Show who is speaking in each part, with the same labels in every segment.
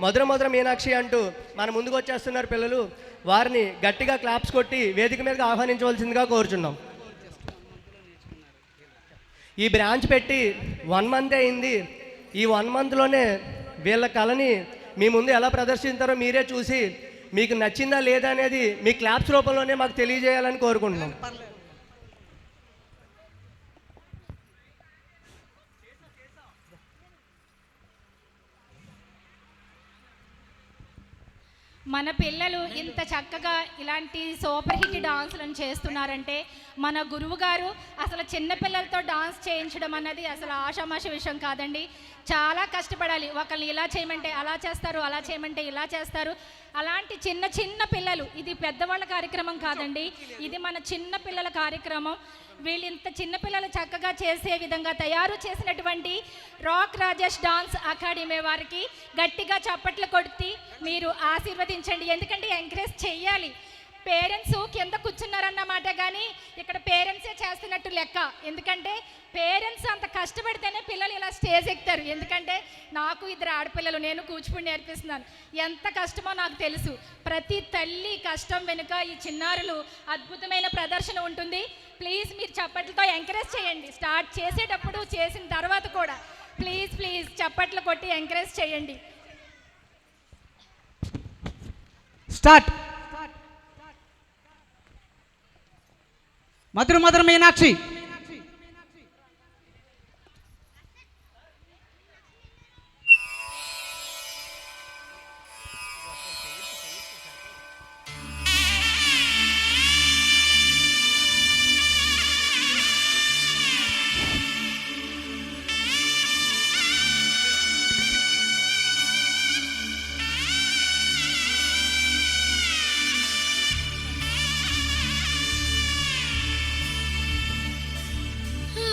Speaker 1: మధుర మధుర మీనాక్షి అంటూ మన ముందుకు వచ్చేస్తున్నారు పిల్లలు. వారిని గట్టిగా క్లాప్స్ కొట్టి వేదిక మీదకి ఆహ్వానించవలసిందిగా కోరుచున్నాం. ఈ బ్రాంచ్ పెట్టి 1 మంత్ అయింది. ఈ 1 మంత్లోనే వీళ్ళ కళని మీ ముందు ఎలా ప్రదర్శించారో మీరే చూసి మీకు నచ్చిందా లేదా అనేది మీ క్లాప్స్ రూపంలోనే మాకు తెలియజేయాలని కోరుకుంటున్నాం.
Speaker 2: మన పిల్లలు ఇంత చక్కగా ఇలాంటి సూపర్ హిట్ డాన్సులను చేస్తున్నారంటే మన గురువు గారు అసలు చిన్నపిల్లలతో డాన్స్ చేయించడం అన్నది అసలు ఆషామాషి విషయం కాదండి. చాలా కష్టపడాలి. ఒకరిని ఇలా చేయమంటే అలా చేస్తారు, అలా చేయమంటే ఇలా చేస్తారు. అలాంటి చిన్న చిన్న పిల్లలు, ఇది పెద్దవాళ్ళ కార్యక్రమం కాదండి, ఇది మన చిన్న పిల్లల కార్యక్రమం. వీళ్ళు ఇంత చిన్నపిల్లలు చక్కగా చేసే విధంగా తయారు చేసినటువంటి రాక్ రాజేష్ డాన్స్ అకాడమీ వారికి గట్టిగా చప్పట్లు కొట్టి మీరు ఆశీర్వదించండి. ఎందుకంటే ఎంకరేజ్ చెయ్యాలి. పేరెంట్స్ కింద కూర్చున్నారన్నమాట, కానీ ఇక్కడ పేరెంట్సే చేస్తున్నట్టు లెక్క. ఎందుకంటే పేరెంట్స్ అంత కష్టపడితేనే పిల్లలు ఇలా స్టేజ్ ఎక్కుతారు. ఎందుకంటే నాకు 2 ఆడపిల్లలు, నేను కూచిపూడి నేర్పిస్తున్నాను. ఎంత కష్టమో నాకు తెలుసు. ప్రతి తల్లి కష్టం వెనుక ఈ చిన్నారులు అద్భుతమైన ప్రదర్శన ఉంటుంది. ప్లీజ్ మీరు చప్పట్లతో ఎంకరేజ్ చేయండి. స్టార్ట్ చేసేటప్పుడు, చేసిన తర్వాత కూడా ప్లీజ్ ప్లీజ్ చప్పట్లు కొట్టి ఎంకరేజ్ చేయండి.
Speaker 3: స్టార్ట్. మధుర మధుర మీనాక్షి.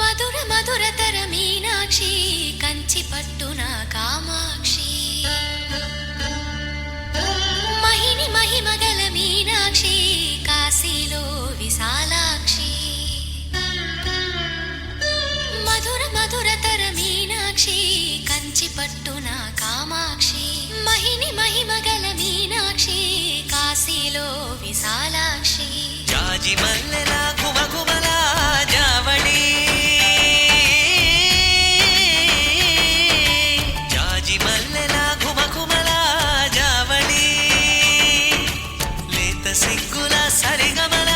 Speaker 4: మధుర మధురతర మీనాక్షి, కంచి పట్టున కామాక్షి, మహిని మహిమగల మీనాక్షి, కాశీలో విశాలాక్షి. మధుర మధురతర మీనాక్షి, కంచి పట్టున కామాక్షి, మహిని మహిమగల మీనాక్షి, కాశీలో విశాలాక్షి.
Speaker 5: జాజి మల్లెలా గుమగుమలా జావళి, జాజి మల్లెలా గుమగుమలా జావళి, లేత సిగ్గుల సరిగమల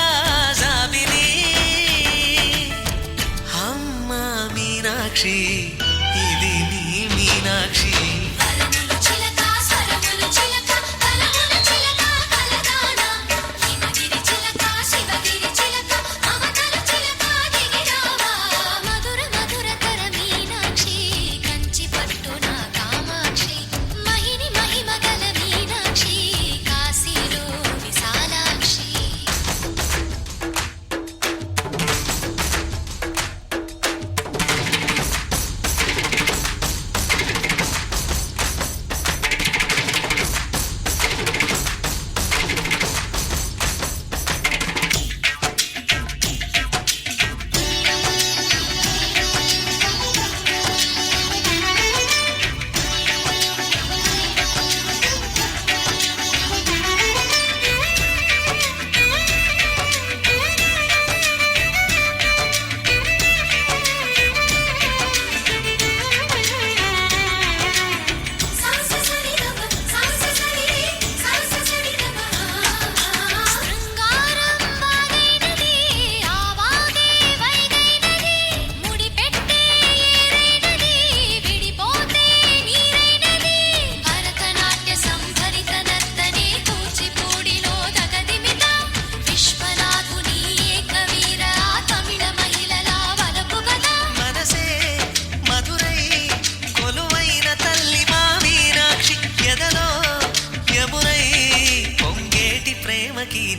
Speaker 5: జాబిలి. అమ్మ మీనాక్షి, ఇది నీ మీనాక్షి.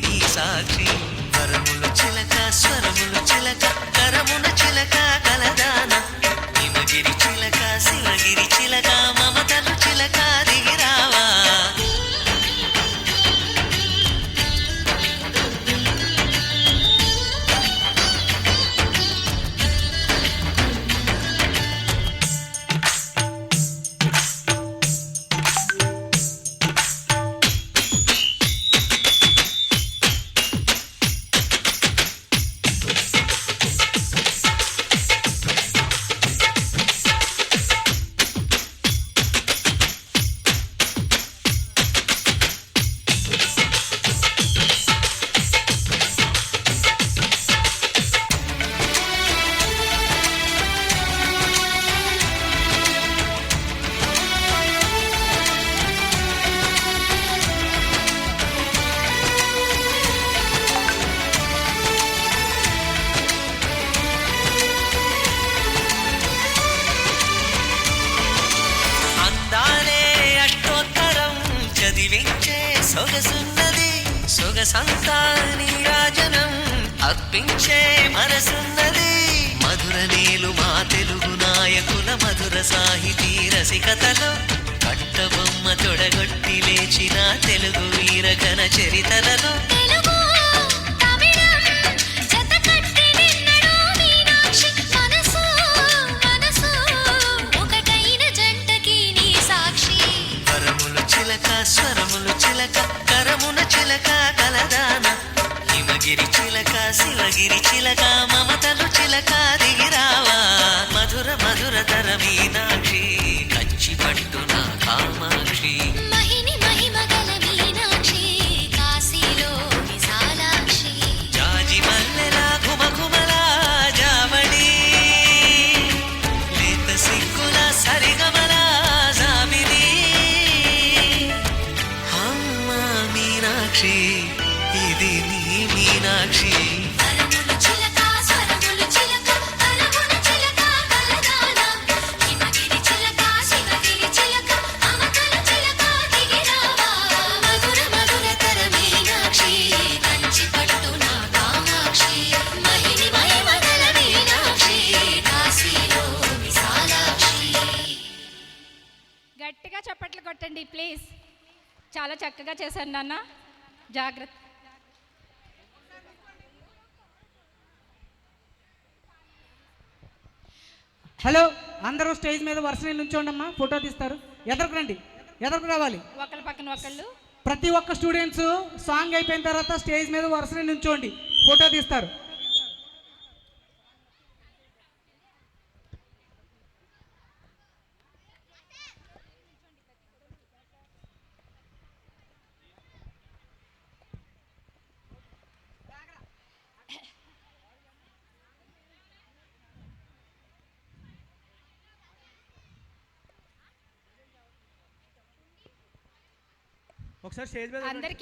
Speaker 5: నీ సాక్షి, వరముల చిలక స్వరముల చిలక, కరమున చిలక కలదాన, హిమగిరి చిలక శివగిరి చిలక, మమతలు చిలక దిగిరావా. సొగసంతా నీరాజనం అర్పించే మనసున్నది మధుర నీలు మా తెలుగు నాయకుల మధుర సాహితీ రసికతలో కట్టబొమ్మ తొడగొట్టి లేచిన తెలుగు వీరగణ చరితలలో
Speaker 4: తెలుగు తమిళం జతకట్టి నిన్నడు మీనాక్షి మనసు మనసు ఒకటైన జంటకి నీ సాక్షి
Speaker 5: వరములు చిలక స్వరములు చిలక కరమున చిలక కలదాన హిమగిరి చిలక శివగిరి చిలక మమతలు చిలక దిగిరావా మధుర మధుర తర మీనాక్షి కంచి పట్టున కామాక్షి
Speaker 4: మహిని మహిమగల మీనాక్షి కాశీలో విశాలాక్షి
Speaker 5: జాజి మల్లెలా ఘుమఘుమలా జావళి లేత సిగ్గుల సరిగమలా జాబిలి అమ్మ మీనాక్షి ఇది నీ మీనాక్షి
Speaker 4: వరములు చిలక స్వరములు చిలక కలమున చిలక కలదాన హిమగిరి చిలక శివగిరి చిలక అమకల చిలక దిగిరావా మధుర మధుర తర మీనాక్షి కంచి పట్టున కామాక్షి మహిని మహిమగల మీనాక్షి కాశీలో విశాలాక్షి
Speaker 2: గట్టిగా చప్పట్లు కొట్టండి ప్లీజ్. చాలా చక్కగా చేశారు నాన్న. జాగ్రత్త.
Speaker 3: హలో, అందరూ స్టేజ్ మీద వరుసని నుంచోండమ్మా, ఫోటో తీస్తారు. ఎదరకు రండి, ఎదరకు రావాలి.
Speaker 2: ఒకళ్ళ పక్కన ఒకళ్ళు.
Speaker 3: ప్రతి ఒక్క స్టూడెంట్స్ సాంగ్ అయిపోయిన తర్వాత స్టేజ్ మీద వరుసని నుంచోండి, ఫోటో తీస్తారు.
Speaker 1: ఒకసారి స్టేజ్ మీద
Speaker 2: అందరికీ